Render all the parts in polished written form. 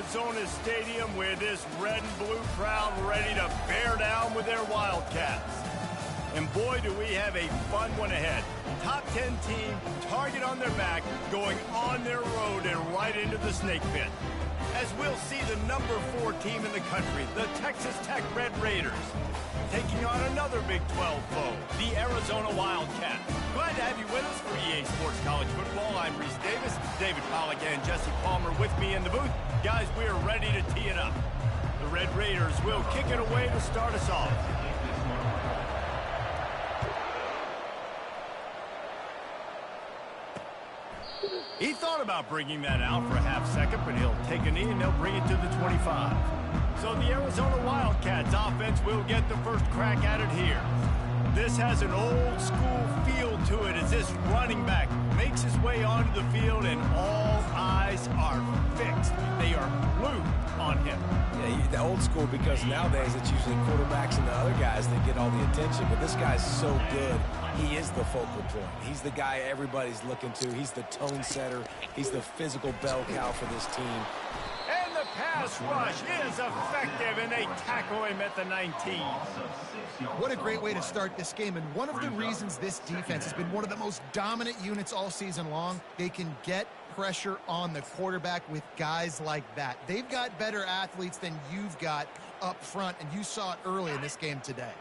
Arizona Stadium with this red and blue crowd ready to bear down with their Wildcats. And boy, do we have a fun one ahead. Top 10 team, target on their back, going on their road and right into the snake pit. As we'll see the number 4 team in the country, the Texas Tech Red Raiders, taking on another Big 12 foe, the Arizona Wildcats. Glad to have you with us for EA Sports College Football. I'm Reese Davis, David Pollack and Jesse Palmer with me in the booth. Guys, we are ready to tee it up. The Red Raiders will kick it away to start us off. He thought about bringing that out for a half second, but he'll take a knee and they'll bring it to the 25. So the Arizona Wildcats offense will get the first crack at it here. This has an old school feel to it as this running back makes his way onto the field and all eyes are fixed. They are glued on him. Yeah, the old school because nowadays it's usually quarterbacks and the other guys that get all the attention, but this guy's so good. He is the focal point. He's the guy everybody's looking to. He's the tone setter. He's the physical bell cow for this team. And the pass rush is effective, and they tackle him at the 19. What a great way to start this game, and one of the reasons this defense has been one of the most dominant units all season long, they can get pressure on the quarterback with guys like that. They've got better athletes than you've got up front, and you saw it early in this game today.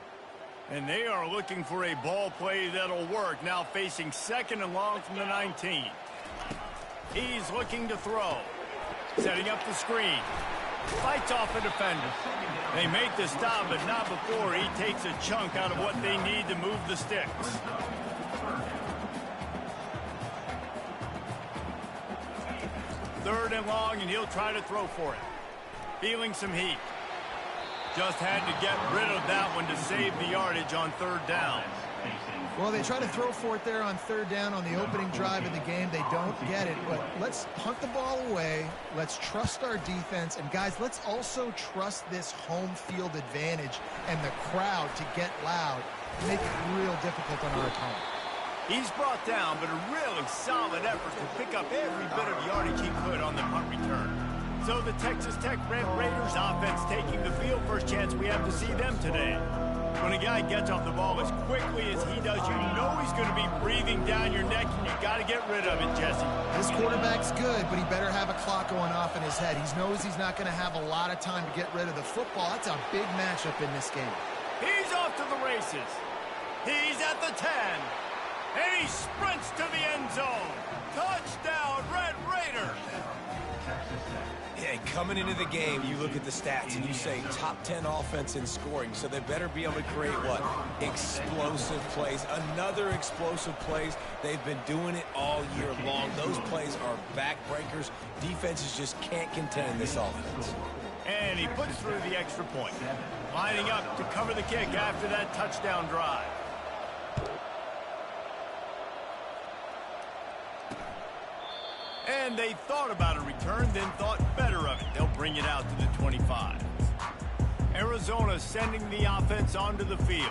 And they are looking for a ball play that'll work, now facing 2nd and long from the 19. He's looking to throw. Setting up the screen. Fights off a defender. They make the stop, but not before he takes a chunk out of what they need to move the sticks. Third and long, and he'll try to throw for it. Feeling some heat. Just had to get rid of that one to save the yardage on 3rd down. Well, they try to throw for it there on 3rd down on the opening drive of the game. They don't get it, but let's punt the ball away. Let's trust our defense. And, guys, let's also trust this home field advantage and the crowd to get loud and make it real difficult on our opponent. He's brought down, but a really solid effort to pick up every bit of yardage he could on the punt return. So the Texas Tech Red Raiders offense taking the field. First chance we have to see them today. When a guy gets off the ball as quickly as he does, you know he's going to be breathing down your neck, and you got to get rid of it, Jesse. This quarterback's good, but he better have a clock going off in his head. He knows he's not going to have a lot of time to get rid of the football. That's a big matchup in this game. He's off to the races. He's at the 10. And he sprints to the end zone. Touchdown, Red Raiders. Yeah, coming into the game, you look at the stats and you say top 10 offense in scoring, so they better be able to create what? Explosive plays. Another explosive plays. They've been doing it all year long. Those plays are backbreakers. Defenses just can't contain this offense. And he puts through the extra point. Lining up to cover the kick after that touchdown drive. And they thought about a return, then thought better of it. They'll bring it out to the 25. Arizona sending the offense onto the field.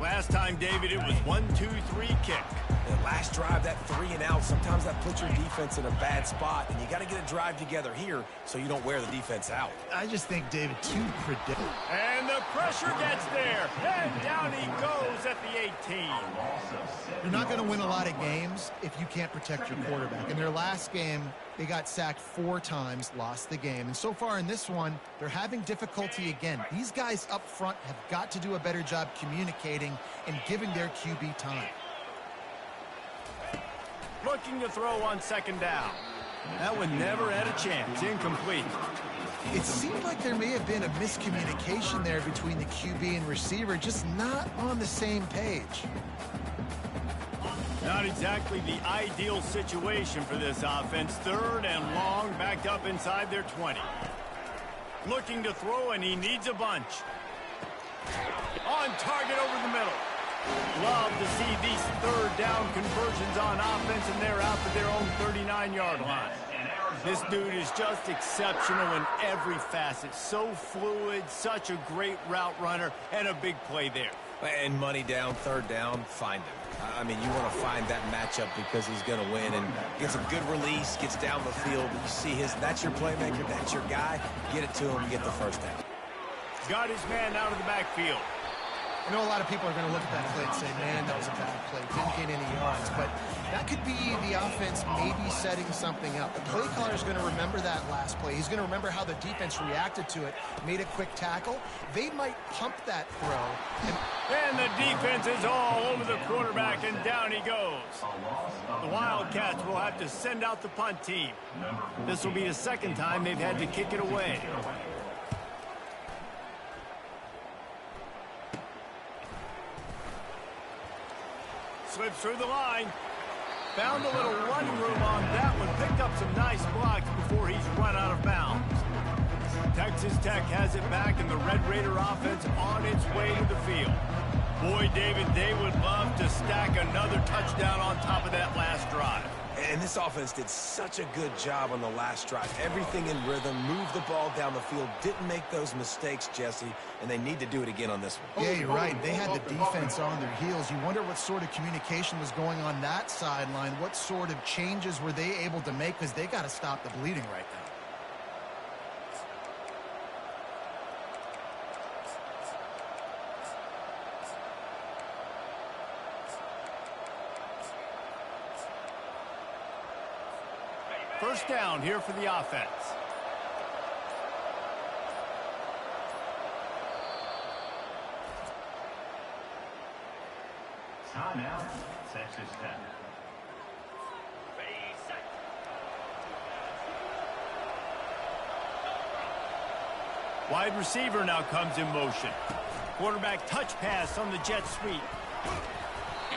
Last time, David, it was 1-2-3 kick. And last drive, that 3 and out, sometimes that puts your defense in a bad spot, and you got to get a drive together here so you don't wear the defense out. I just think, David, too predictable. And the pressure gets there, and down he goes at the 18. You're not going to win a lot of games if you can't protect your quarterback. In their last game, they got sacked 4 times, lost the game. And so far in this one, they're having difficulty again. These guys up front have got to do a better job communicating and giving their QB time. Looking to throw on 2nd down. That one never had a chance. Incomplete. It seemed like there may have been a miscommunication there between the QB and receiver, just not on the same page. Not exactly the ideal situation for this offense. 3rd and long, backed up inside their 20. Looking to throw, and he needs a bunch. On target over the middle. Love to see these 3rd down conversions on offense, and they're out to their own 39-yard line. This dude is just exceptional in every facet. So fluid, such a great route runner, and a big play there. And money down, third down, find him. I mean, you want to find that matchup because he's going to win and gets a good release, gets down the field. You see that's your playmaker, that's your guy. Get it to him, get the first down. Got his man out of the backfield. I know a lot of people are going to look at that play and say, man, that was a bad play. Didn't get any yards. But that could be the offense maybe setting something up. The play caller is going to remember that last play. He's going to remember how the defense reacted to it, made a quick tackle. They might pump that throw. And the defense is all over the quarterback, and down he goes. The Wildcats will have to send out the punt team. This will be the second time they've had to kick it away. Slips through the line. Found a little running room on that one. Picked up some nice blocks before he's run out of bounds. Texas Tech has it back, and the Red Raider offense on its way to the field. Boy, David, they would love to stack another touchdown on top of that last drive. And this offense did such a good job on the last drive. Everything in rhythm, moved the ball down the field, didn't make those mistakes, Jesse, and they need to do it again on this one. Yeah, you're right. They had the defense on their heels. You wonder what sort of communication was going on that sideline. What sort of changes were they able to make, because they got to stop the bleeding right now. First down here for the offense. Timeout, Texas Tech. Wide receiver now comes in motion. Quarterback touch pass on the jet sweep.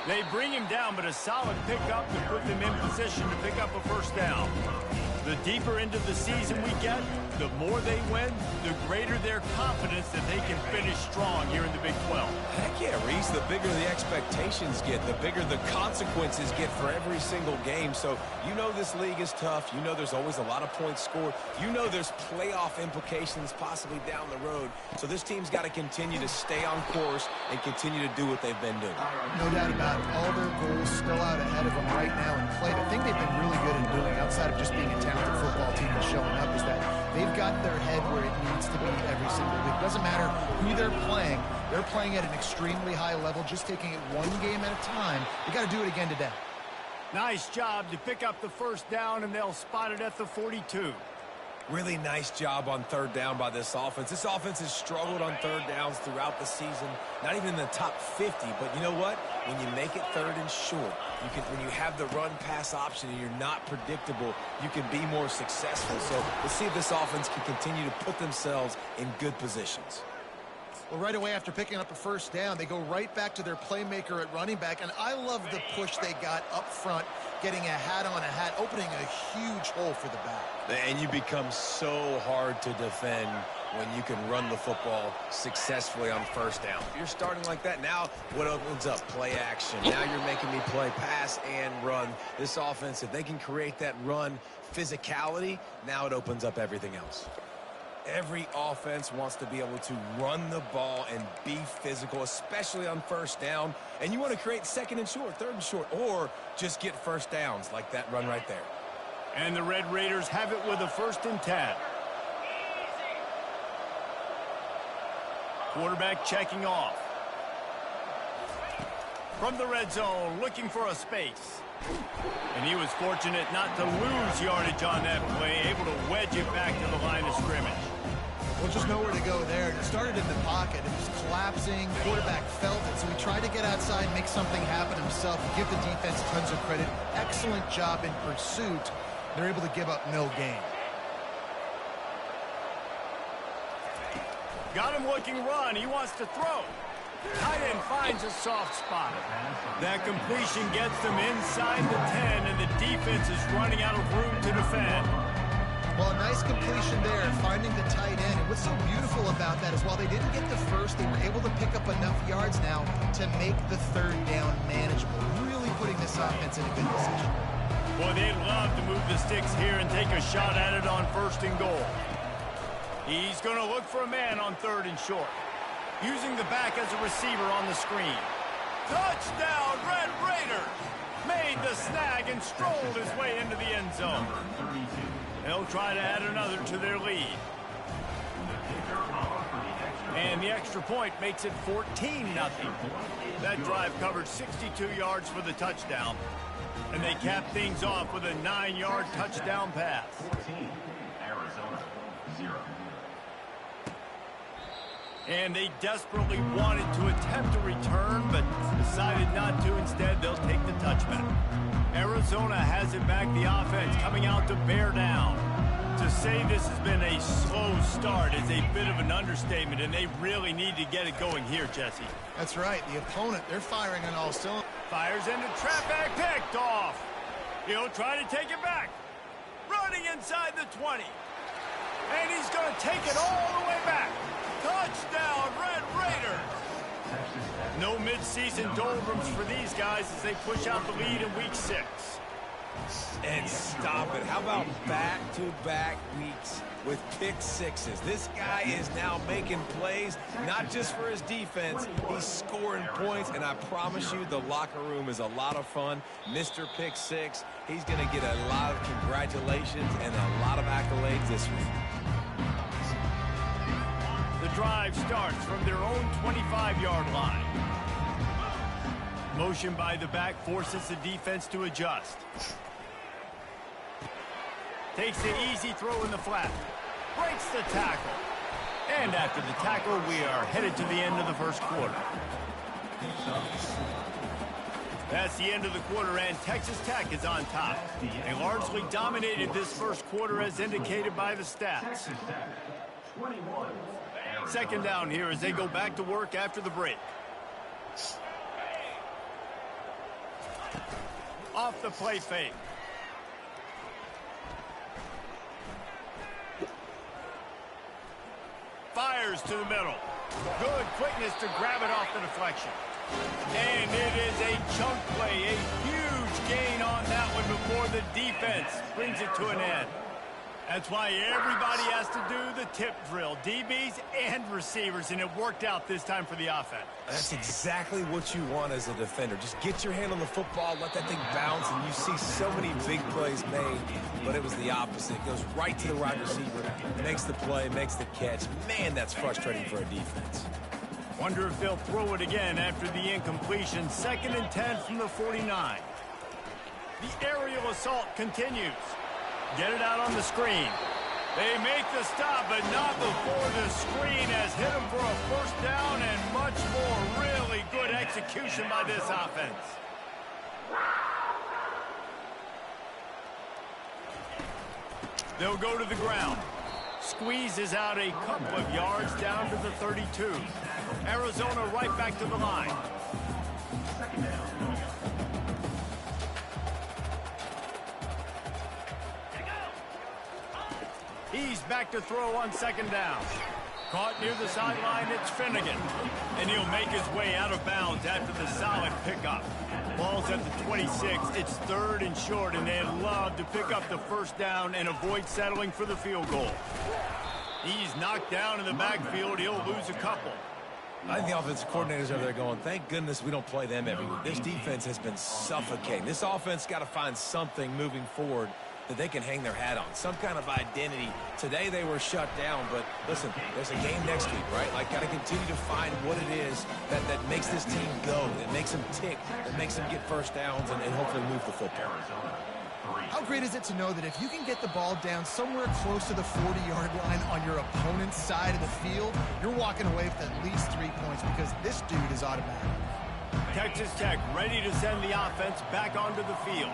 They bring him down, but a solid pickup to put them in position to pick up a first down. The deeper into the season we get, the more they win, the greater their confidence that they can finish strong here in the Big 12. Heck yeah, Reese. The bigger the expectations get, the bigger the consequences get for every single game. So you know this league is tough. You know there's always a lot of points scored. You know there's playoff implications possibly down the road. So this team's got to continue to stay on course and continue to do what they've been doing. No doubt about it. All their goals still out ahead of them right now in play. The thing they've been really good at doing, outside of just being a talented football team and showing up, is that they've got their head where it needs to be every single week. Doesn't matter who they're playing at an extremely high level, just taking it one game at a time. They got to do it again today. Nice job to pick up the first down, and they'll spot it at the 42. Really nice job on third down by this offense. This offense has struggled on third downs throughout the season, not even in the top 50. But you know what? When you make it third and short, when you have the run-pass option and you're not predictable, you can be more successful. So we'll see if this offense can continue to put themselves in good positions. Well, right away after picking up a first down, they go right back to their playmaker at running back. And I love the push they got up front, getting a hat on a hat, opening a huge hole for the back. And you become so hard to defend when you can run the football successfully on first down. If you're starting like that, now what opens up? Play action. Now you're making me play pass and run. This offense, if they can create that run physicality, now it opens up everything else. Every offense wants to be able to run the ball and be physical, especially on first down. And you want to create second and short, third and short, or just get first downs like that run right there. And the Red Raiders have it with a 1st and 10. Quarterback checking off. From the red zone, looking for a space. And he was fortunate not to lose yardage on that play, able to wedge it back to the line of scrimmage. Well, just nowhere to go there. It started in the pocket. It was collapsing. Quarterback felt it, so he tried to get outside, make something happen himself, and give the defense tons of credit. Excellent job in pursuit. They're able to give up no gain. Got him looking run. He wants to throw. Tight end finds a soft spot. That completion gets them inside the 10, and the defense is running out of room to defend. Well, a nice completion there, finding the tight end. And what's so beautiful about that is while they didn't get the first, they were able to pick up enough yards now to make the third down manageable, really putting this offense in a good position. Boy, they'd love to move the sticks here and take a shot at it on 1st and goal. He's going to look for a man on 3rd and short. Using the back as a receiver on the screen. Touchdown, Red Raiders! Made the snag and strolled his way into the end zone. They'll try to add another to their lead. And the extra point makes it 14-0. That drive covered 62 yards for the touchdown. And they cap things off with a 9-yard touchdown pass. 14, Arizona, 0. And they desperately wanted to attempt a return, but decided not to. Instead, they'll take the touchback. Arizona has it back, the offense coming out to bear down. To say this has been a slow start is a bit of an understatement, and they really need to get it going here, Jesse. That's right. The opponent, they're firing on all cylinders. Fires into trap back, picked off. He'll try to take it back. Running inside the 20. And he's going to take it all the way back. Touchdown, Red Raiders. No midseason doldrums for these guys as they push out the lead in week 6. And stop it. How about back-to-back weeks with pick sixes? This guy is now making plays, not just for his defense. He's scoring points, and I promise you the locker room is a lot of fun. Mr. Pick Six, he's going to get a lot of congratulations and a lot of accolades this week. The drive starts from their own 25-yard line. Motion by the back forces the defense to adjust. Takes the easy throw in the flat. Breaks the tackle. And after the tackle, we are headed to the end of the first quarter. That's the end of the quarter, and Texas Tech is on top. They largely dominated this first quarter as indicated by the stats. 21. Second down here as they go back to work after the break. Off the play fake. Fires to the middle. Good quickness to grab it off the deflection. And it is a chunk play, a huge gain on that one before the defense brings it to an end. That's why everybody has to do the tip drill, DBs and receivers, and it worked out this time for the offense. That's exactly what you want as a defender. Just get your hand on the football, let that thing bounce, and you see so many big plays made, but it was the opposite. It goes right to the wide receiver, makes the play, makes the catch. Man, that's frustrating for a defense. Wonder if they'll throw it again after the incompletion. 2nd and 10 from the 49. The aerial assault continues. Get it out on the screen. They make the stop, but not before the screen has hit them for a first down and much more. Really good execution by this offense. They'll go to the ground. Squeezes out a couple of yards down to the 32. Arizona right back to the line. He's back to throw on 2nd down. Caught near the sideline, it's Finnegan. And he'll make his way out of bounds after the solid pickup. Ball's at the 26. It's 3rd and short, and they'd love to pick up the first down and avoid settling for the field goal. He's knocked down in the backfield. He'll lose a couple. I think the offensive coordinators are there going, thank goodness we don't play them every week. This defense has been suffocating. This offense got to find something moving forward that they can hang their hat on, some kind of identity. Today they were shut down, but listen, there's a game next week, right? Like, got to continue to find what it is that makes this team go, that makes them tick, that makes them get first downs and hopefully move the football. How great is it to know that if you can get the ball down somewhere close to the 40-yard line on your opponent's side of the field, you're walking away with at least 3 points because this dude is automatic. Texas Tech ready to send the offense back onto the field.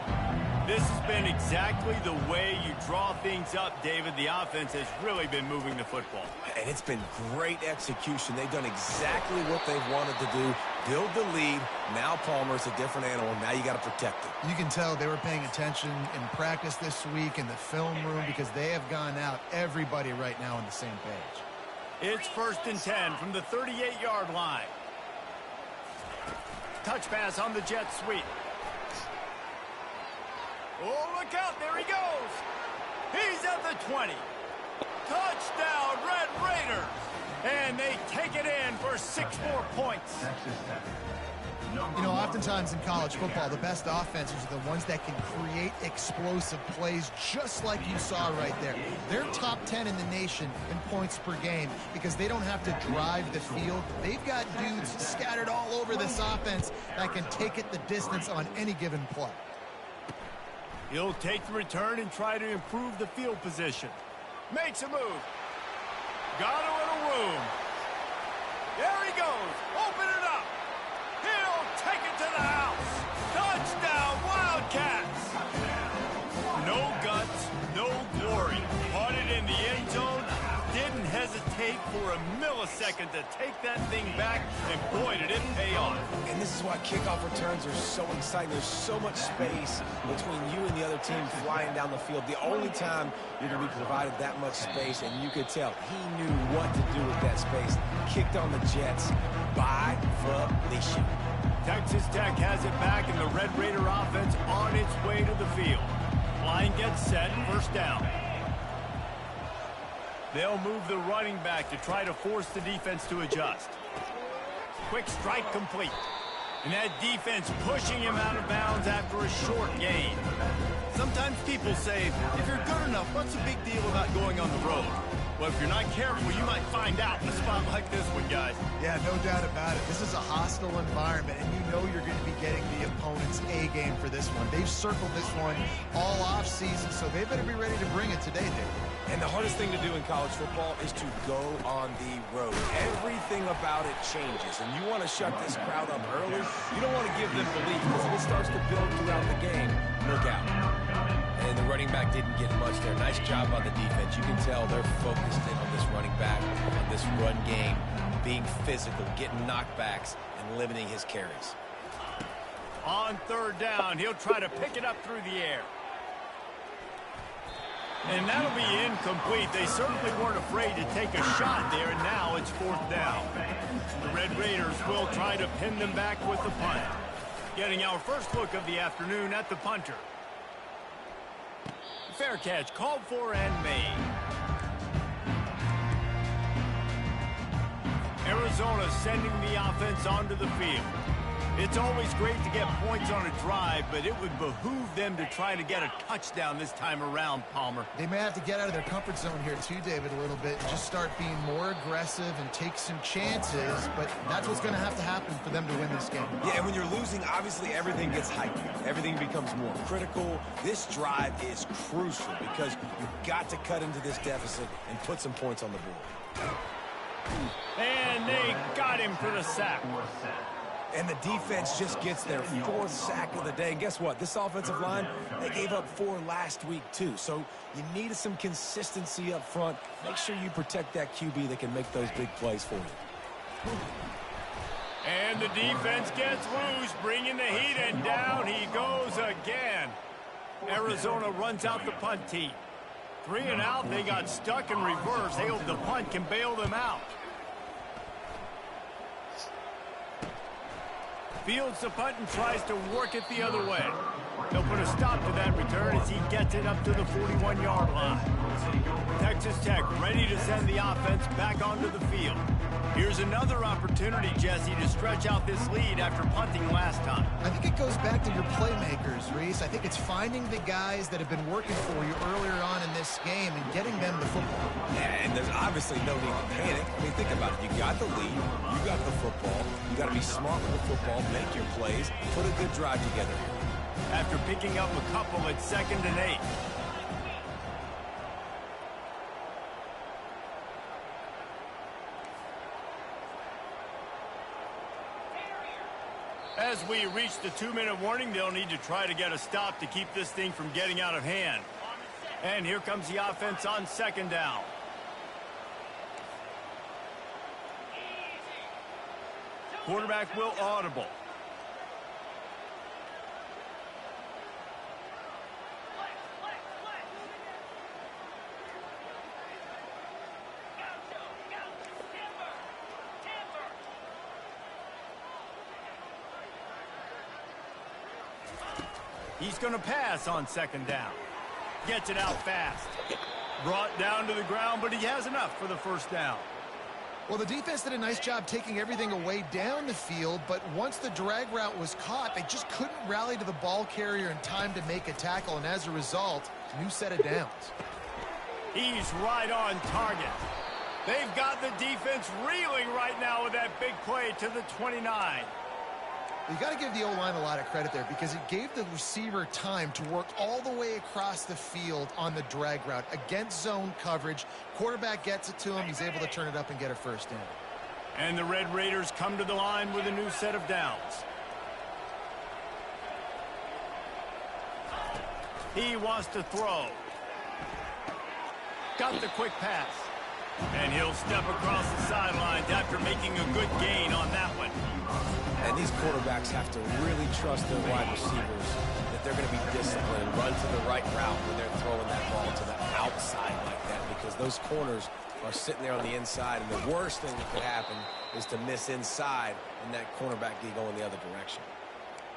This has been exactly the way you draw things up, David. The offense has really been moving the football. And it's been great execution. They've done exactly what they've wanted to do. Build the lead. Now Palmer's a different animal. Now you got to protect it. You can tell they were paying attention in practice this week in the film room because they have gone out, everybody right now on the same page. It's 1st and 10 from the 38-yard line. Touch pass on the jet sweep. Oh, look out. There he goes. He's at the 20. Touchdown, Red Raiders. And And they take it in for 6 more points. You know, oftentimes in college football, the best offenses are the ones that can create explosive plays, just like you saw right there. They're top 10 in the nation in points per game because they don't have to drive the field. They've got dudes scattered all over this offense that can take it the distance on any given play. He'll take the return and try to improve the field position. Makes a move. Got a little room. There he goes. Open it up. He'll take it to the house. Touchdown, Wildcats. No guts, no glory. Caught it in the end zone. Didn't hesitate for a millisecond to take that thing back, and boy, did it pay off. And this is why kickoff returns are so exciting. There's so much space between you and the other team flying down the field. The only time you're going to be provided that much space, and you could tell he knew what to do with that space. Kicked on the Jets by volition. Texas Tech has it back, and the Red Raider offense on its way to the field. Line gets set, first down. They'll move the running back to try to force the defense to adjust. Quick strike complete. And that defense pushing him out of bounds after a short gain. Sometimes people say, if you're good enough, what's the big deal about going on the road? Well, if you're not careful, you might find out in a spot like this one, guys. Yeah, no doubt about it. This is a hostile environment, and you know you're going to be getting the opponent's A game for this one. They've circled this one all offseason, so they better be ready to bring it today, Dave. And the hardest thing to do in college football is to go on the road. Everything about it changes, and you want to shut this crowd up early. You don't want to give them belief, because if it starts to build throughout the game, look out. And the running back didn't get much there. Nice job on the defense. You can tell they're focused in on this running back, on this run game, being physical, getting knockbacks, and limiting his carries. On third down, he'll try to pick it up through the air. And that'll be incomplete. They certainly weren't afraid to take a shot there, and now it's fourth down. The Red Raiders will try to pin them back with the punt. Getting our first look of the afternoon at the punter. Fair catch called for and made. Arizona sending the offense onto the field. It's always great to get points on a drive, but it would behoove them to try to get a touchdown this time around, Palmer. They may have to get out of their comfort zone here too, David, a little bit, and just start being more aggressive and take some chances, but that's what's going to have to happen for them to win this game. Yeah, and when you're losing, obviously everything gets heightened. Everything becomes more critical. This drive is crucial because you've got to cut into this deficit and put some points on the board. And they got him for the sack. And the defense just gets their fourth sack of the day. And guess what? This offensive line, they gave up 4 last week too. So you need some consistency up front. Make sure you protect that QB that can make those big plays for you. And the defense gets loose, bringing the heat, and down he goes again. Arizona runs out the punt team. 3 and out, they got stuck in reverse. They hope the punt can bail them out. Fields the punt and tries to work it the other way. They'll put a stop to that return as he gets it up to the 41-yard line. Texas Tech ready to send the offense back onto the field. Here's another opportunity, Jesse, to stretch out this lead after punting last time. I think it goes back to your playmakers, Reese. I think it's finding the guys that have been working for you earlier on in this game and getting them the football. Yeah, and there's obviously no need to panic. I mean, think about it. You got the lead. You got the football. You got to be smart with the football, make your plays, put a good drive together. After picking up a couple at 2nd and 8. As we reach the 2-minute warning, they'll need to try to get a stop to keep this thing from getting out of hand. And here comes the offense on 2nd down. Quarterback will audible. He's going to pass on 2nd down. Gets it out fast. Brought down to the ground, but he has enough for the first down. Well, the defense did a nice job taking everything away down the field, but once the drag route was caught, they just couldn't rally to the ball carrier in time to make a tackle, and as a result, new set of downs. He's right on target. They've got the defense reeling right now with that big play to the 29. You got to give the O-line a lot of credit there because it gave the receiver time to work all the way across the field on the drag route against zone coverage. Quarterback gets it to him. He's able to turn it up and get a first down. And the Red Raiders come to the line with a new set of downs. He wants to throw. Got the quick pass. And he'll step across the sidelines after making a good gain on that one. And these quarterbacks have to really trust their wide receivers that they're going to be disciplined, run to the right route when they're throwing that ball to the outside like that, because those corners are sitting there on the inside, and the worst thing that could happen is to miss inside and that cornerback be going the other direction.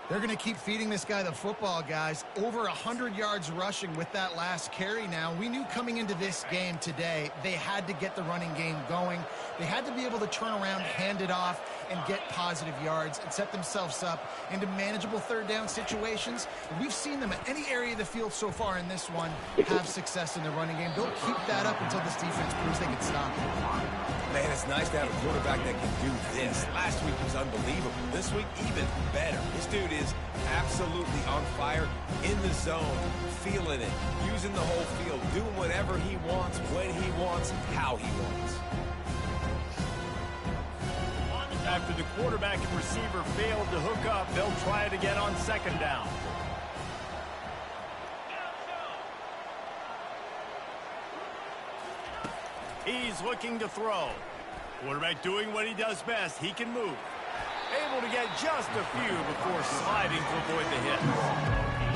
They're going to keep feeding this guy the football, guys. Over 100 yards rushing with that last carry now. We knew coming into this game today, they had to get the running game going. They had to be able to turn around, hand it off, and get positive yards and set themselves up into manageable third down situations. We've seen them at any area of the field so far in this one have success in the running game. They'll keep that up until this defense proves they can stop it. Man, it's nice to have a quarterback that can do this. Last week was unbelievable. This week, even better. This dude is absolutely on fire, in the zone, feeling it, using the whole field, doing whatever he wants, when he wants, how he wants. After the quarterback and receiver failed to hook up, they'll try it again on second down. He's looking to throw. Quarterback doing what he does best. He can move. Able to get just a few before sliding to avoid the hit.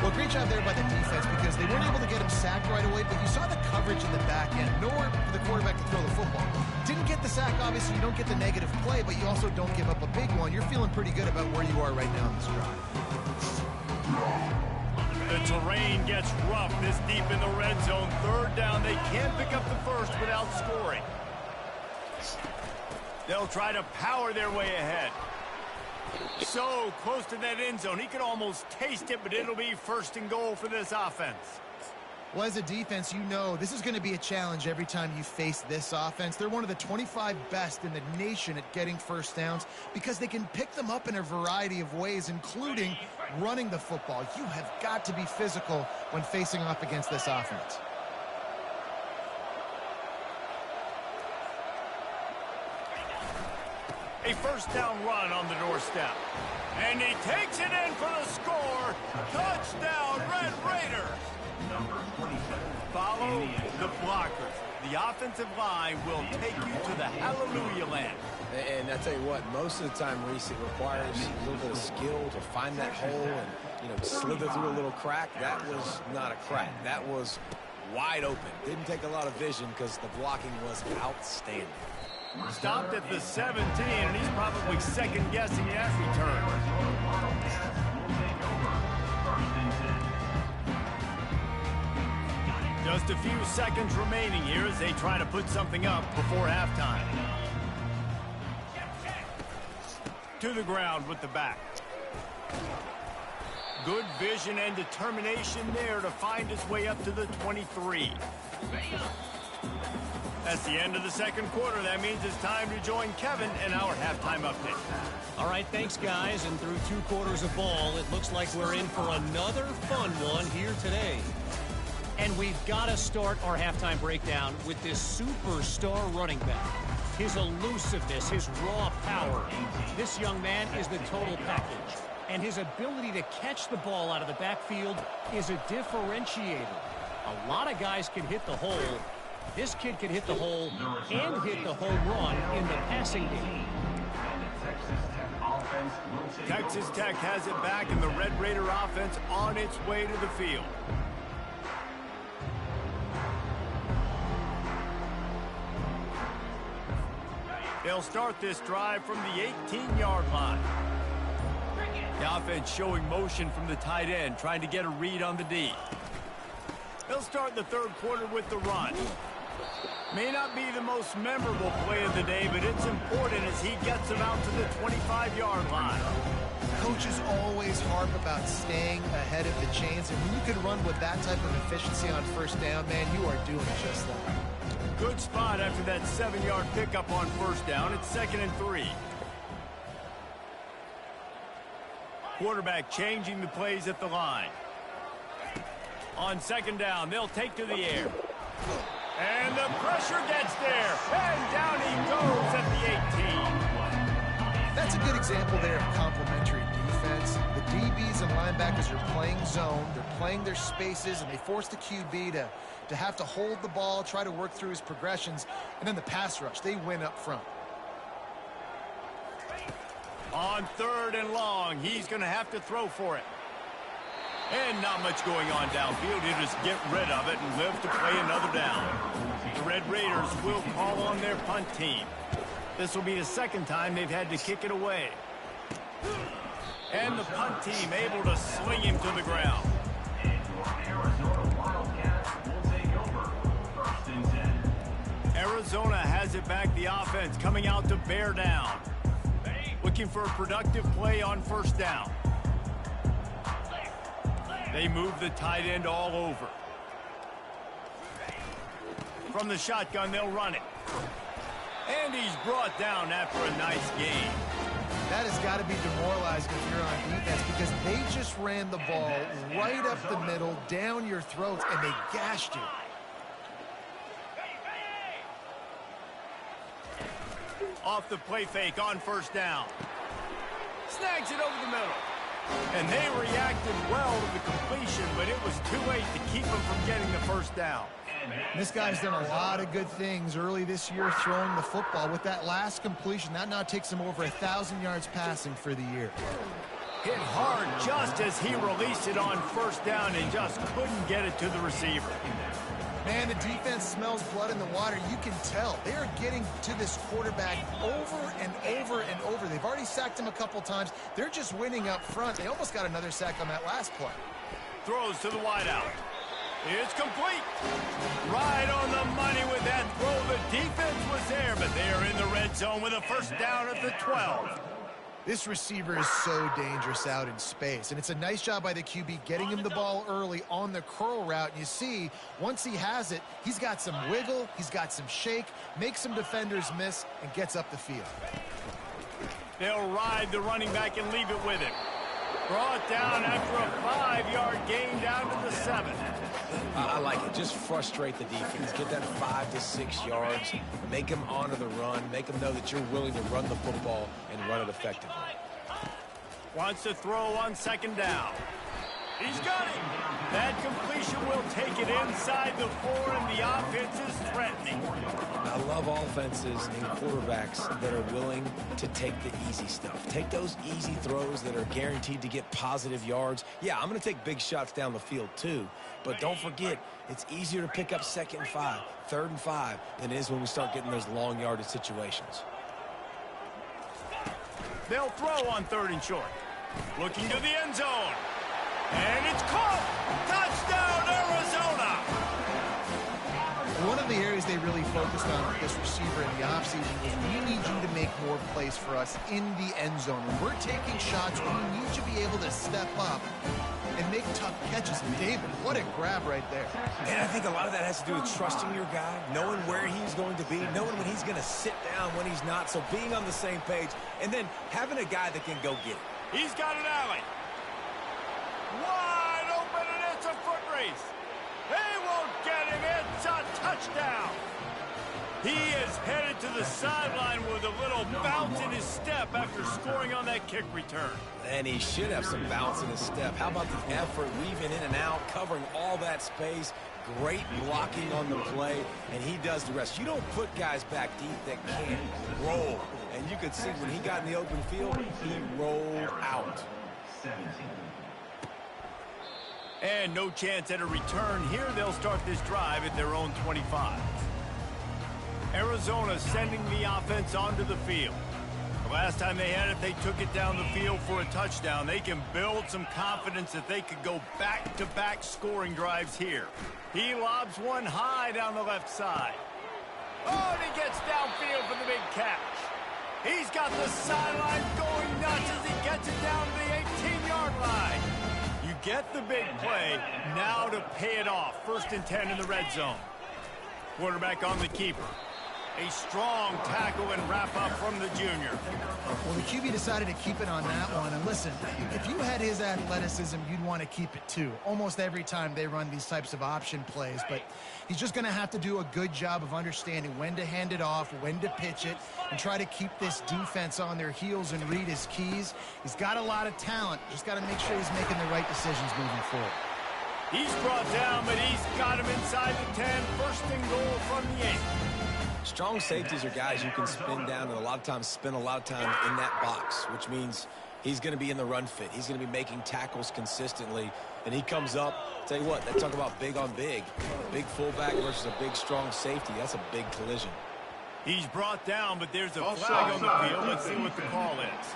Well, great job there by the defense because they weren't able to get him sacked right away, but you saw the coverage in the back end. Nowhere for the quarterback to throw the football. Didn't get the sack, obviously. You don't get the negative play, but you also don't give up a big one. You're feeling pretty good about where you are right now in this drive. The terrain gets rough this deep in the red zone. Third down, they can't pick up the first without scoring. They'll try to power their way ahead. So close to that end zone. He could almost taste it, but it'll be first and goal for this offense. Well, as a defense, you know this is going to be a challenge every time you face this offense. They're one of the 25 best in the nation at getting first downs because they can pick them up in a variety of ways, including running the football. You have got to be physical when facing off against this offense. A first down run on the doorstep. And he takes it in for the score. Touchdown, Red Raiders. Number 27. Follow the blockers. The offensive line will take you to the hallelujah land. And I tell you what, most of the time, Reese, it requires a little bit of skill to find that hole and, slither through a little crack. That was not a crack. That was wide open. Didn't take a lot of vision because the blocking was outstanding. Stopped at the 17, and he's probably second-guessing that return. Just a few seconds remaining here as they try to put something up before halftime. To the ground with the back. Good vision and determination there to find his way up to the 23. That's the end of the second quarter. That means it's time to join Kevin in our halftime update. All right, thanks, guys. And through 2 quarters of ball, it looks like we're in for another fun one here today. And we've got to start our halftime breakdown with this superstar running back. His elusiveness, his raw power. This young man is the total package. And his ability to catch the ball out of the backfield is a differentiator. A lot of guys can hit the hole. This kid can hit the hole and hit the home run in the passing game. Texas Tech has it back, and the Red Raider offense on its way to the field. They'll start this drive from the 18-yard line. The offense showing motion from the tight end, trying to get a read on the D. They'll start the third quarter with the run. May not be the most memorable play of the day, but it's important as he gets them out to the 25-yard line. Coaches always harp about staying ahead of the chains, and when you can run with that type of efficiency on first down, man, you are doing just that. Good spot after that 7-yard pickup on first down. It's 2nd and 3. Quarterback changing the plays at the line. On 2nd down, they'll take to the air. And the pressure gets there. And down he goes at the 18. That's a good example there of complementary defense. The DBs and linebackers are playing zone. They're playing their spaces, and they force the QB to have to hold the ball, try to work through his progressions. And then the pass rush, they win up front. On 3rd and long, he's going to have to throw for it. And not much going on downfield. He'll just get rid of it and live to play another down. The Red Raiders will call on their punt team. This will be the 2nd time they've had to kick it away. And the punt team able to sling him to the ground. Arizona Wildcats will take over 1st and 10. Arizona has it back. The offense coming out to bear down. Looking for a productive play on first down. They move the tight end all over. From the shotgun, they'll run it. And he's brought down after a nice gain. That has got to be demoralizing if you're on defense, because they just ran the ball right up the middle, down your throats, and they gashed you. Off the play fake on first down. Snags it over the middle. And they reacted well to the completion, but it was too late to keep them from getting the first down. This guy's done a lot of good things early this year throwing the football. With that last completion, that now takes him over 1,000 yards passing for the year. Hit hard just as he released it on first down and just couldn't get it to the receiver. Man, the defense smells blood in the water. You can tell. They are getting to this quarterback over and over and over. They've already sacked him a couple times. They're just winning up front. They almost got another sack on that last play. Throws to the wideout. It's complete. Right on the money with that throw. The defense was there, but they are in the red zone with a first down at the 12. This receiver is so dangerous out in space, and it's a nice job by the QB getting him the ball early on the curl route. And you see, once he has it, he's got some wiggle, he's got some shake, makes some defenders miss, and gets up the field. They'll ride the running back and leave it with him. Brought down after a 5-yard gain down to the 7. I like it. Just frustrate the defense. Get that 5 to 6 yards. Make them honor the run. Make them know that you're willing to run the football and run it effectively. Wants to throw on 2nd down. He's got it. That completion will take it inside the 4, and the offense is threatening. I love offenses and quarterbacks that are willing to take the easy stuff. Take those easy throws that are guaranteed to get positive yards. Yeah, I'm going to take big shots down the field too, but don't forget, it's easier to pick up 2nd and 5, 3rd and 5 than it is when we start getting those long yardage situations. They'll throw on 3rd and short. Looking to the end zone. And it's caught! Touchdown, Arizona! One of the areas they really focused on with this receiver in the offseason was, we need you to make more plays for us in the end zone. When we're taking shots, we need you to be able to step up and make tough catches. And David, what a grab right there. And I think a lot of that has to do with trusting your guy, knowing where he's going to be, knowing when he's going to sit down, when he's not. So being on the same page, and then having a guy that can go get it. He's got an alley. Wide open, and it's a foot race. They won't get him. It's a touchdown. He is headed to the sideline with a little bounce in his step after scoring on that kick return. And he should have some bounce in his step. How about the effort, weaving in and out, covering all that space, great blocking on the play, and he does the rest. You don't put guys back deep that can't roll. And you could see when he got in the open field, he rolled out. 17. And no chance at a return here. They'll start this drive at their own 25. Arizona sending the offense onto the field. The last time they had it, they took it down the field for a touchdown. They can build some confidence that they could go back-to-back scoring drives here. He lobs one high down the left side. Oh, and he gets downfield for the big catch. He's got the sideline going nuts as he gets it down to the 18-yard line. You get the big play, now to pay it off. 1st and 10 in the red zone. Quarterback on the keeper. A strong tackle and wrap-up from the junior. Well, the QB decided to keep it on that one. And listen, if you had his athleticism, you'd want to keep it too. Almost every time they run these types of option plays. But he's just going to have to do a good job of understanding when to hand it off, when to pitch it, and try to keep this defense on their heels and read his keys. He's got a lot of talent. Just got to make sure he's making the right decisions moving forward. He's brought down, but he's got him inside the 10. 1st and goal from the 8. Strong safeties are guys you can spin down and a lot of times spend a lot of time in that box, which means he's going to be in the run fit. He's going to be making tackles consistently, and he comes up. Tell you what, they talk about big on big. A big fullback versus a big, strong safety. That's a big collision. He's brought down, but there's a flag on the field. Let's see what the call is.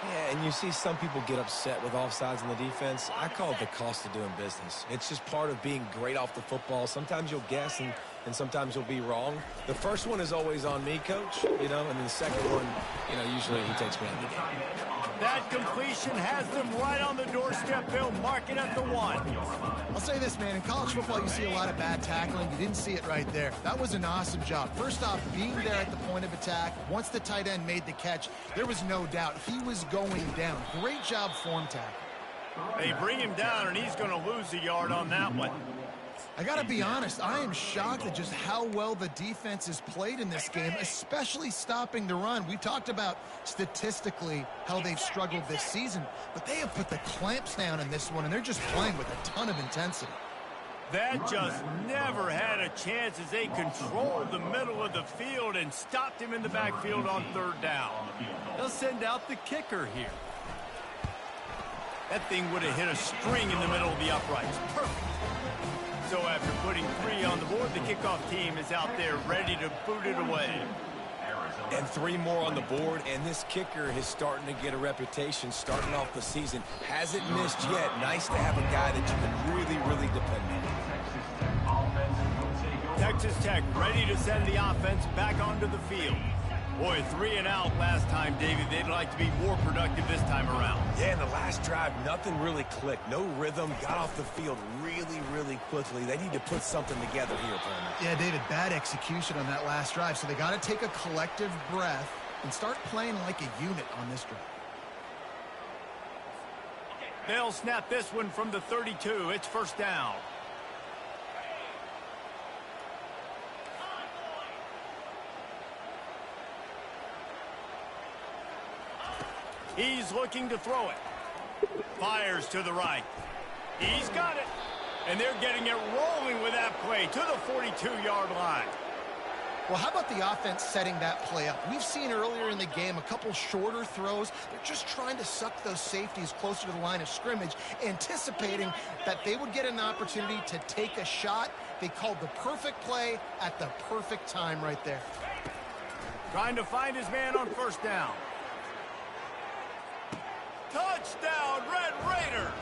Yeah, and you see some people get upset with offsides in the defense. I call it the cost of doing business. It's just part of being great off the football. Sometimes you'll guess and sometimes you'll be wrong. The first one is always on me, Coach, and then the second one, usually he takes me out of the game. That completion has them right on the doorstep. They'll mark it at the 1. I'll say this, man. In college football, you see a lot of bad tackling. You didn't see it right there. That was an awesome job. First off, being there at the point of attack. Once the tight end made the catch, there was no doubt he was going down. Great job form tackle. They bring him down, and he's going to lose a yard on that one. I got to be honest, I am shocked at just how well the defense has played in this game, especially stopping the run. We talked about statistically how they've struggled this season, but they have put the clamps down in this one, and they're just playing with a ton of intensity. That just never had a chance as they controlled the middle of the field and stopped him in the backfield on 3rd down. They'll send out the kicker here. That thing would have hit a string in the middle of the uprights. Perfect. So after putting 3 on the board, the kickoff team is out there ready to boot it away. And 3 more on the board, and this kicker is starting to get a reputation starting off the season. Hasn't missed yet. Nice to have a guy that you can really, really depend on. Texas Tech ready to send the offense back onto the field. Boy, 3 and out last time, David. They'd like to be more productive this time around. Yeah, in the last drive, nothing really clicked. No rhythm. Got off the field really, really quickly. They need to put something together here, Palmer. Yeah, David, bad execution on that last drive. So they got to take a collective breath and start playing like a unit on this drive. They'll snap this one from the 32. It's 1st down. He's looking to throw it. Fires to the right. He's got it. And they're getting it rolling with that play to the 42-yard line. Well, how about the offense setting that play up? We've seen earlier in the game a couple shorter throws. They're just trying to suck those safeties closer to the line of scrimmage, anticipating that they would get an opportunity to take a shot. They called the perfect play at the perfect time right there. Trying to find his man on 1st down. Touchdown, Red Raiders!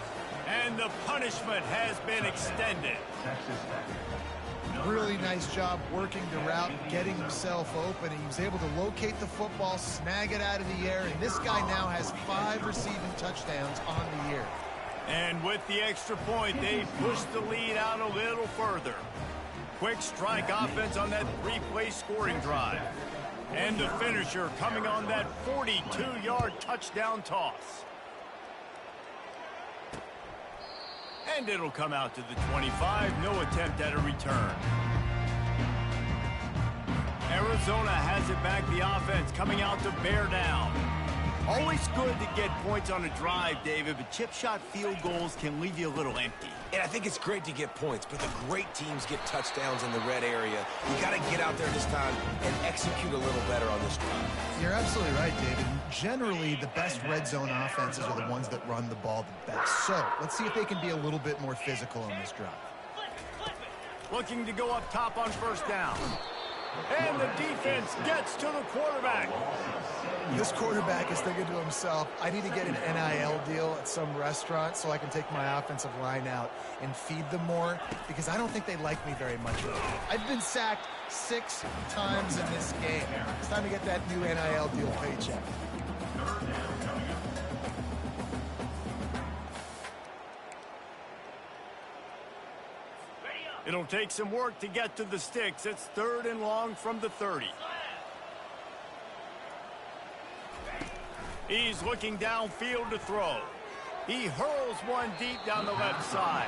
And the punishment has been extended. Really nice job working the route, getting himself open. He was able to locate the football, snag it out of the air, and this guy now has 5 receiving touchdowns on the year. And with the extra point, they pushed the lead out a little further. Quick strike offense on that 3-play scoring drive. And the finisher coming on that 42-yard touchdown toss. And it'll come out to the 25. No attempt at a return. Arizona has it back. The offense coming out to bear down. Always good to get points on a drive, David, but chip shot field goals can leave you a little empty. And I think it's great to get points, but the great teams get touchdowns in the red area. You got to get out there this time and execute a little better on this drive. You're absolutely right, David. Generally, the best red zone offenses are the ones that run the ball the best. So let's see if they can be a little bit more physical on this drive. Looking to go up top on 1st down. And the defense gets to the quarterback. This quarterback is thinking to himself, I need to get an NIL deal at some restaurant so I can take my offensive line out and feed them more, because I don't think they like me very much. I've been sacked 6 times in this game. It's time to get that new NIL deal paycheck. It'll take some work to get to the sticks. It's 3rd and long from the 30. He's looking downfield to throw. He hurls one deep down the left side.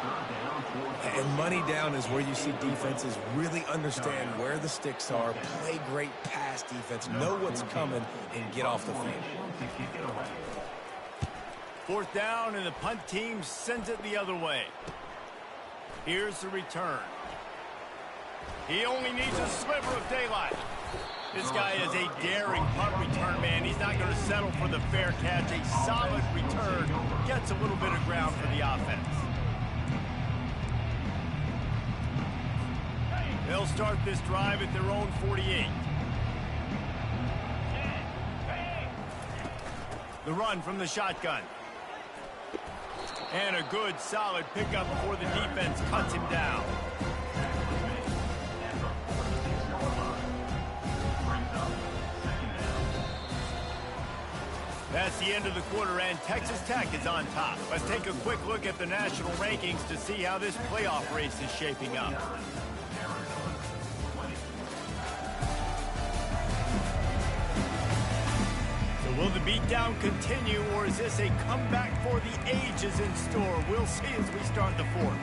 And money down is where you see defenses really understand where the sticks are, play great pass defense, know what's coming, and get off the field. 4th down, and the punt team sends it the other way. Here's the return. He only needs a sliver of daylight. This guy is a daring punt return man. He's not going to settle for the fair catch. A solid return gets a little bit of ground for the offense. They'll start this drive at their own 48. The run from the shotgun. And a good, solid pickup before the defense cuts him down. That's the end of the quarter, and Texas Tech is on top. Let's take a quick look at the national rankings to see how this playoff race is shaping up. So will the beatdown continue, or is this a comeback for the ages in store? We'll see as we start the 4th.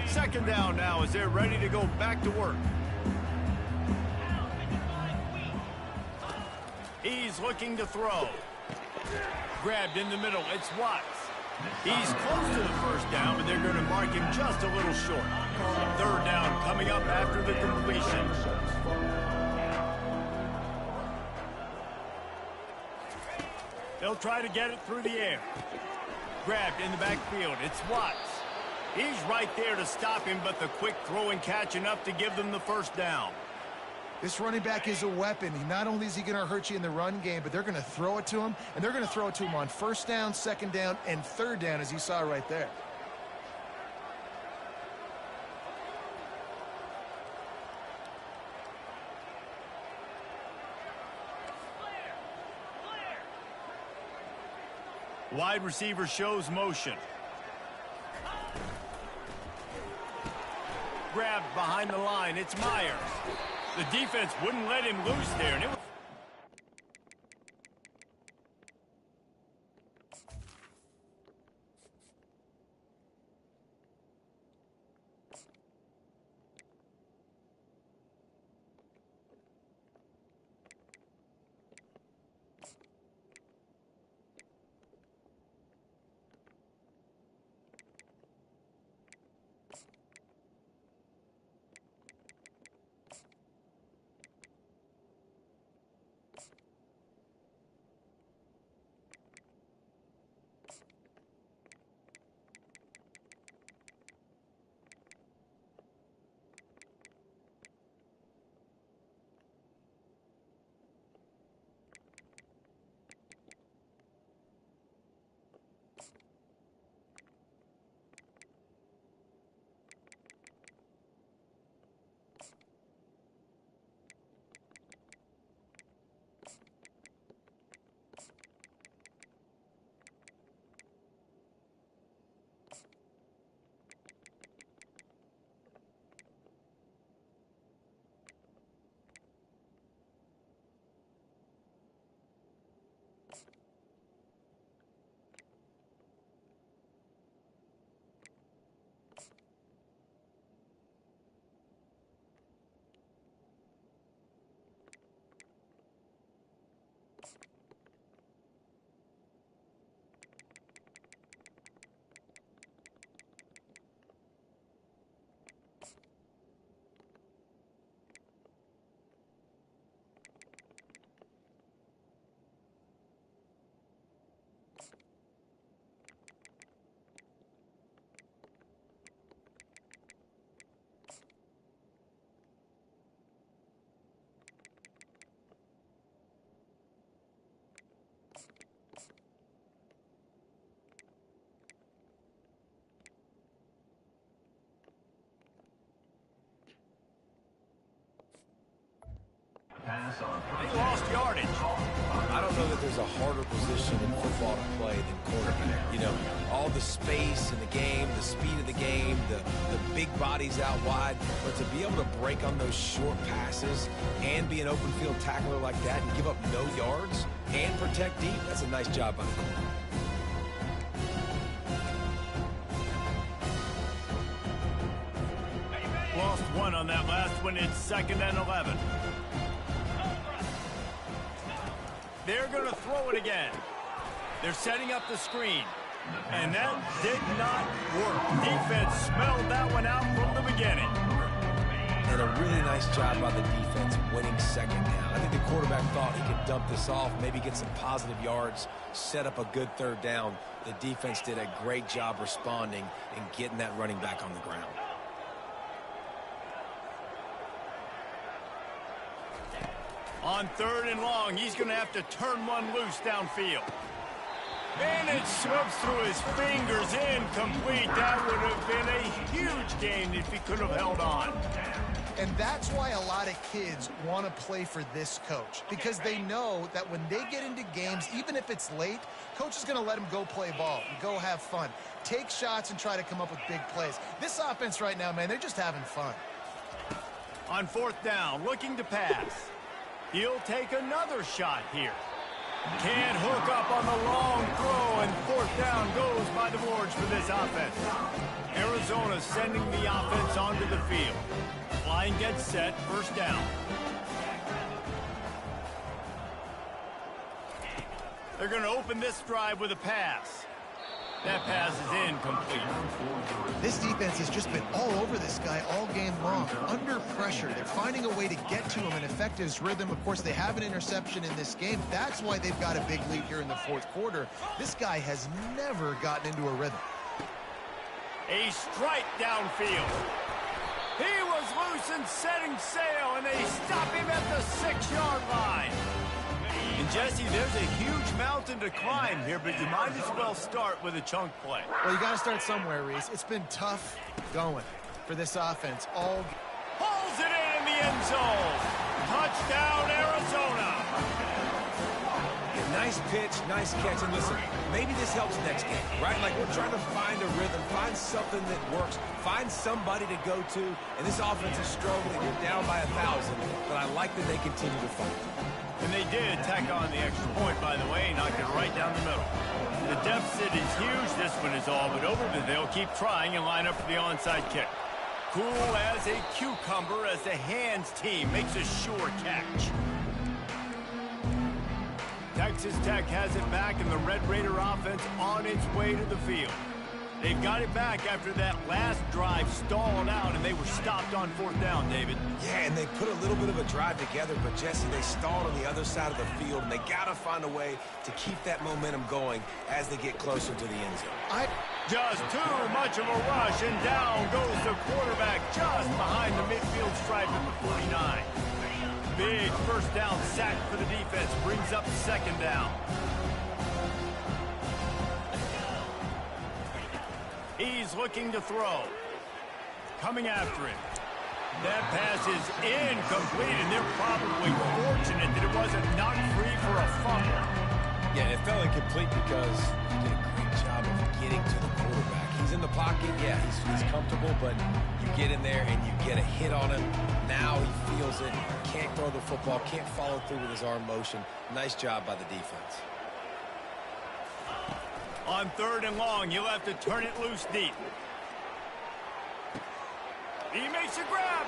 Second down now as they're ready to go back to work. He's looking to throw. Grabbed in the middle. It's Watts. He's close to the 1st down, but they're going to mark him just a little short. 3rd down coming up after the completion. They'll try to get it through the air. Grabbed in the backfield. It's Watts. He's right there to stop him, but the quick throw and catch enough to give them the 1st down. This running back is a weapon. Not only is he going to hurt you in the run game, but they're going to throw it to him, and they're going to throw it to him on 1st down, 2nd down, and 3rd down, as you saw right there. Wide receiver shows motion. Grabbed behind the line. It's Myers. The defense wouldn't let him loose there. And it was there's a harder position in football to play than quarterback. You know, all the space in the game, the speed of the game, the big bodies out wide. But to be able to break on those short passes and be an open field tackler like that and give up no yards and protect deep, that's a nice job by the corner. Lost one on that last one. It's 2nd and 11. They're going to throw it again. They're setting up the screen. And that did not work. Defense smelled that one out from the beginning. And a really nice job by the defense winning 2nd down. I think the quarterback thought he could dump this off, maybe get some positive yards, set up a good 3rd down. The defense did a great job responding and getting that running back on the ground. On 3rd and long, he's going to have to turn one loose downfield. And it slips through his fingers, incomplete. That would have been a huge gain if he could have held on. And that's why a lot of kids want to play for this coach, because they know that when they get into games, even if it's late, coach is going to let them go play ball, go have fun, take shots and try to come up with big plays. This offense right now, man, they're just having fun. On 4th down, looking to pass. He'll take another shot here. Can't hook up on the long throw, and 4th down goes by the boards for this offense. Arizona sending the offense onto the field. Line gets set, 1st down. They're going to open this drive with a pass. That pass is incomplete. This defense has just been all over this guy all game long. Under pressure, they're finding a way to get to him and affect his rhythm. Of course, they have an interception in this game. That's why they've got a big lead here in the 4th quarter. This guy has never gotten into a rhythm. A strike downfield. He was loose and setting sail, and they stop him at the 6-yard line. And, Jesse, there's a huge mountain to climb here, but you might as well start with a chunk play. Well, you got to start somewhere, Reese. It's been tough going for this offense all. Pulls it in the end zone. Touchdown, Arizona. Nice pitch, nice catch. And listen, maybe this helps next game, right? Like, we're trying to find a rhythm, find something that works, find somebody to go to. And this offense is struggling. You're down by 1,000, but I like that they continue to fight. And they did tack on the extra point, by the way, knocked it right down the middle. The deficit is huge. This one is all but over, but they'll keep trying and line up for the onside kick. Cool as a cucumber as the hands team makes a sure catch. Texas Tech has it back, and the Red Raider offense on its way to the field. They've got it back after that last drive stalled out, and they were stopped on 4th down, David. Yeah, and they put a little bit of a drive together, but, Jesse, they stalled on the other side of the field, and they got to find a way to keep that momentum going as they get closer to the end zone. Just too much of a rush, and down goes the quarterback just behind the midfield stripe at the 49. Big 1st down sack for the defense, brings up 2nd down. He's looking to throw. Coming after it. That pass is incomplete, and they're probably fortunate that it wasn't knocked free for a fumble. Yeah, it fell incomplete because he did a great job of getting to the quarterback. He's in the pocket, yeah, he's comfortable, but you get in there and you get a hit on him. Now he feels it, can't throw the football, can't follow through with his arm motion. Nice job by the defense. On 3rd and long, he'll have to turn it loose deep. He makes a grab.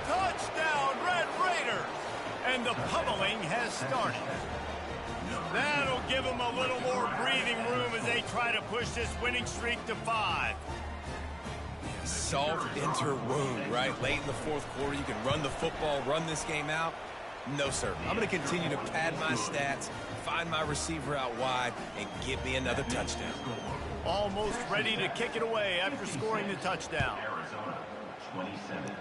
Touchdown, Red Raiders. And the pummeling has started. That'll give them a little more breathing room as they try to push this winning streak to 5. Salt enter wound, right? Late in the 4th quarter, you can run the football, run this game out. No, sir. I'm going to continue to pad my stats, find my receiver out wide, and give me another touchdown. Almost ready to kick it away after scoring the touchdown. Arizona, 27.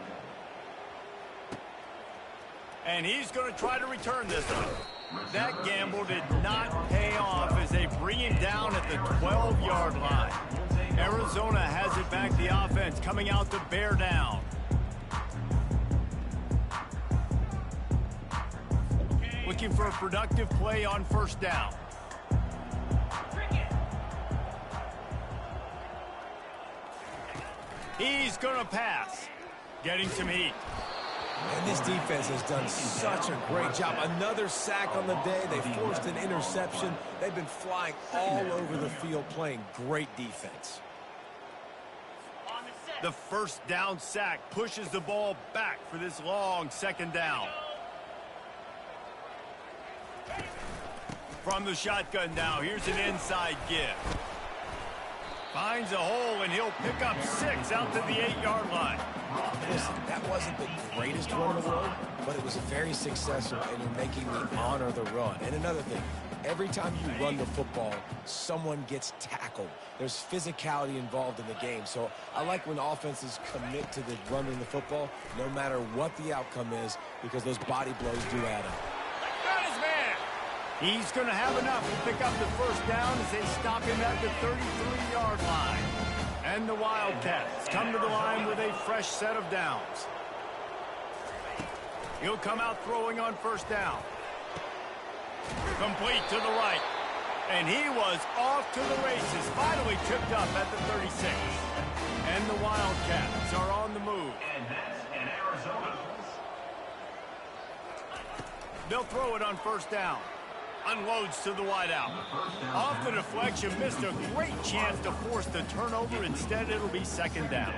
And he's going to try to return this one. That gamble did not pay off as they bring him down at the 12-yard line. Arizona has it back, the offense coming out to bear down. looking for a productive play on first down. He's going to pass, getting some heat. And this defense has done such a great job. Another sack on the day. They forced an interception. They've been flying all over the field, playing great defense. The first down sack pushes the ball back for this long second down. From the shotgun now, here's an inside give. Finds a hole, and he'll pick up 6 out to the 8-yard line. Listen, that wasn't the greatest run in the world, but it was very successful, and you're making me honor the run. And another thing, every time you run the football, someone gets tackled. There's physicality involved in the game. So I like when offenses commit to the running the football, no matter what the outcome is, because those body blows do add up. Got his man. He's going to have enough to pick up the first down as they stop him at the 33-yard line. And the Wildcats come to the line with a fresh set of downs. He'll come out throwing on first down. Complete to the right. And he was off to the races. Finally tripped up at the 36. And the Wildcats are on the move. And that's an Arizona. They'll throw it on first down. Unloads to the wideout. Off the deflection, missed a great chance to force the turnover. Instead, it'll be second down.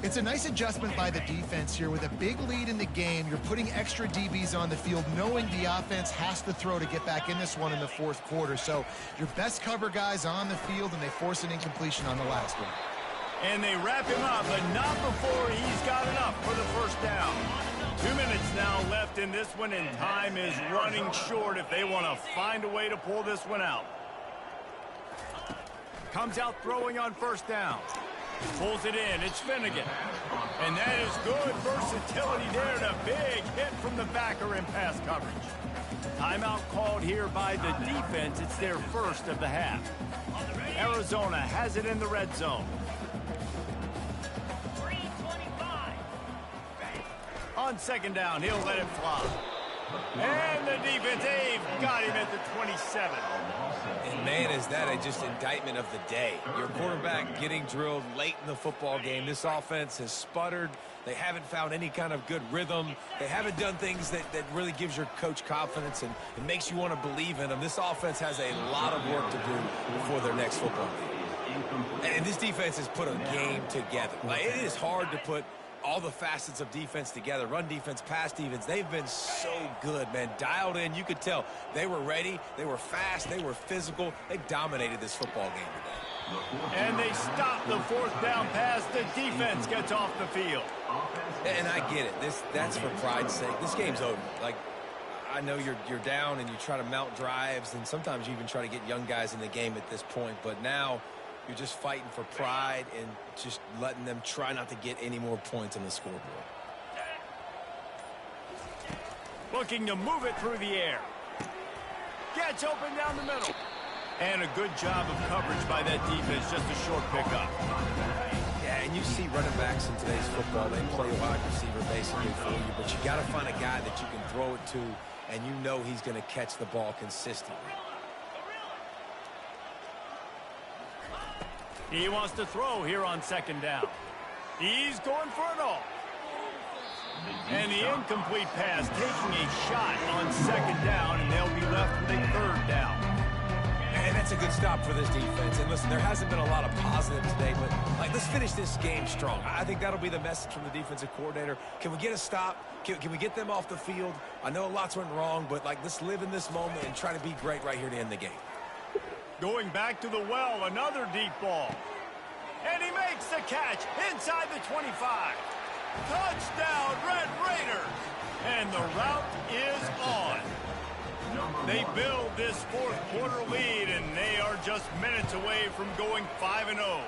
It's a nice adjustment by the defense here. With a big lead in the game, you're putting extra DBs on the field, knowing the offense has to throw to get back in this one in the fourth quarter. So your best cover guys on the field, and they force an incompletion on the last one. And they wrap him up, but not before he's got enough for the first down. 2 minutes now left in this one, and time is running short if they want to find a way to pull this one out. Comes out throwing on first down. Pulls it in. It's Finnegan. And that is good versatility there, and a big hit from the backer in pass coverage. Timeout called here by the defense. It's their first of the half. Arizona has it in the red zone. On second down, he'll let it fly. And the defense, they've got him at the 27. And man, is that just indictment of the day. Your quarterback getting drilled late in the football game. This offense has sputtered. They haven't found any kind of good rhythm. They haven't done things that really gives your coach confidence and makes you want to believe in them. This offense has a lot of work to do before their next football game. And this defense has put a game together. Like, it is hard to put all the facets of defense together. Run defense, pass defense. They've been so good, man. Dialed in. You could tell they were ready. They were fast. They were physical. They dominated this football game today. And they stop the fourth down pass. The defense gets off the field. And I get it. That's for pride's sake. This game's over. Like, I know you're down and you try to mount drives, and sometimes you even try to get young guys in the game at this point. But now you're just fighting for pride and just letting them try not to get any more points on the scoreboard. Looking to move it through the air. Gets open down the middle. And a good job of coverage by that defense. Just a short pickup. Yeah, and you see running backs in today's football. They play wide receiver basically for you, but you got to find a guy that you can throw it to, and you know he's going to catch the ball consistently. He wants to throw here on second down. He's going for it all. And the incomplete pass taking a shot on second down, and they'll be left with a third down. And that's a good stop for this defense. And listen, there hasn't been a lot of positive today, but let's finish this game strong. I think that'll be the message from the defensive coordinator. Can we get a stop? Can we get them off the field? I know lots went wrong, but let's live in this moment and try to be great right here to end the game. Going back to the well, another deep ball. And he makes the catch inside the 25. Touchdown, Red Raiders! And the route is on. They build this fourth quarter lead, and they are just minutes away from going 5-0.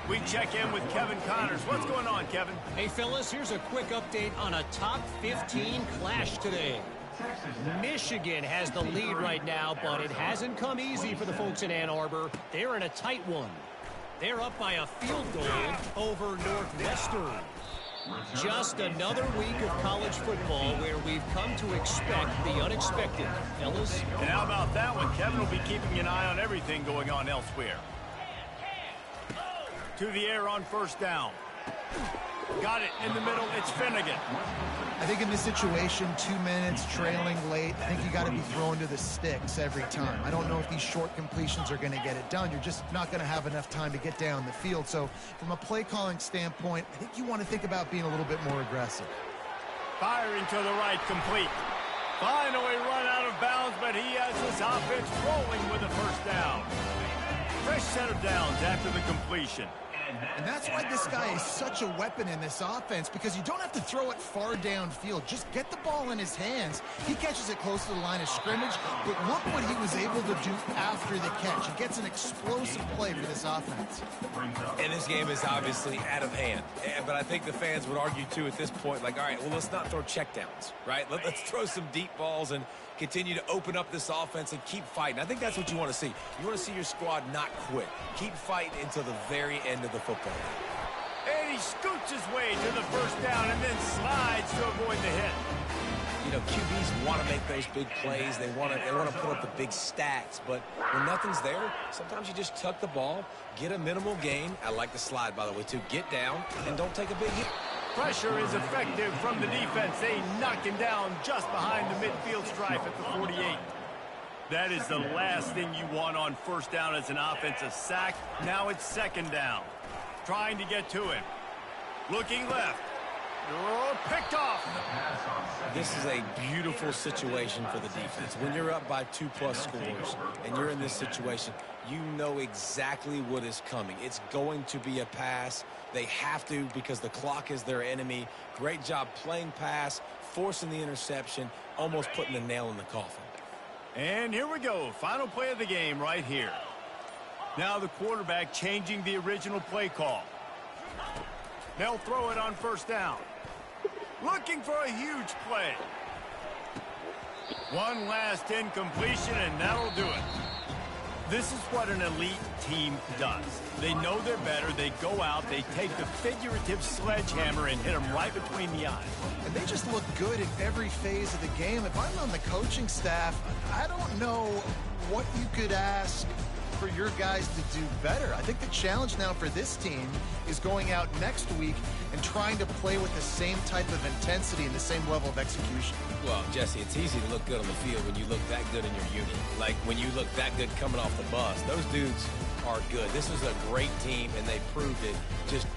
We check in with Kevin Connors. What's going on, Kevin? Hey, fellas, here's a quick update on a top 15 clash today. Michigan has the lead right now, but it hasn't come easy for the folks in Ann Arbor. They're in a tight one. They're up by a field goal over Northwestern. Just another week of college football where we've come to expect the unexpected. Ellis? And how about that one? Kevin will be keeping an eye on everything going on elsewhere. To the air on first down. Got it in the middle. It's Finnegan. I think in this situation, 2 minutes, trailing late, I think you got to be throwing to the sticks every time. I don't know if these short completions are going to get it done. You're just not going to have enough time to get down the field. So from a play calling standpoint, I think you want to think about being a little bit more aggressive. Firing to the right, complete. Finally run out of bounds, but he has his offense rolling with a first down. Fresh set of downs after the completion. And that's why this guy is such a weapon in this offense, because you don't have to throw it far downfield. Just get the ball in his hands. He catches it close to the line of scrimmage, but look what he was able to do after the catch. He gets an explosive play for this offense. And this game is obviously out of hand. But I think the fans would argue, too, at this point, like, all right, well, let's not throw checkdowns, right? Let's throw some deep balls and continue to open up this offense and keep fighting. I think that's what you want to see. You want to see your squad not quit. Keep fighting until the very end of the football game. And he scoots his way to the first down and then slides to avoid the hit. You know, QBs want to make those big plays. They want to put up the big stats. But when nothing's there, sometimes you just tuck the ball, get a minimal gain. I like the slide, by the way, too. Get down and don't take a big hit. Pressure is effective from the defense. They knock him down just behind the midfield stripe at the 48. That is the last thing you want on first down as an offensive sack. Now it's second down. Trying to get to him. Looking left. Oh, picked off. This is a beautiful situation for the defense. When you're up by 2+ scores and you're in this situation, you know exactly what is coming. It's going to be a pass. They have to, because the clock is their enemy. Great job playing pass, forcing the interception, almost putting the nail in the coffin. And here we go. Final play of the game right here. Now the quarterback changing the original play call. They'll throw it on first down. Looking for a huge play. One last incompletion, and that'll do it. This is what an elite team does. They know they're better. They go out, they take the figurative sledgehammer and hit them right between the eyes. And they just look good in every phase of the game. If I'm on the coaching staff, I don't know what you could ask for your guys to do better. I think the challenge now for this team is going out next week and trying to play with the same type of intensity and the same level of execution. Well, Jesse, it's easy to look good on the field when you look that good in your unit. Like when you look that good coming off the bus. Those dudes are good. This is a great team, and they proved it. Just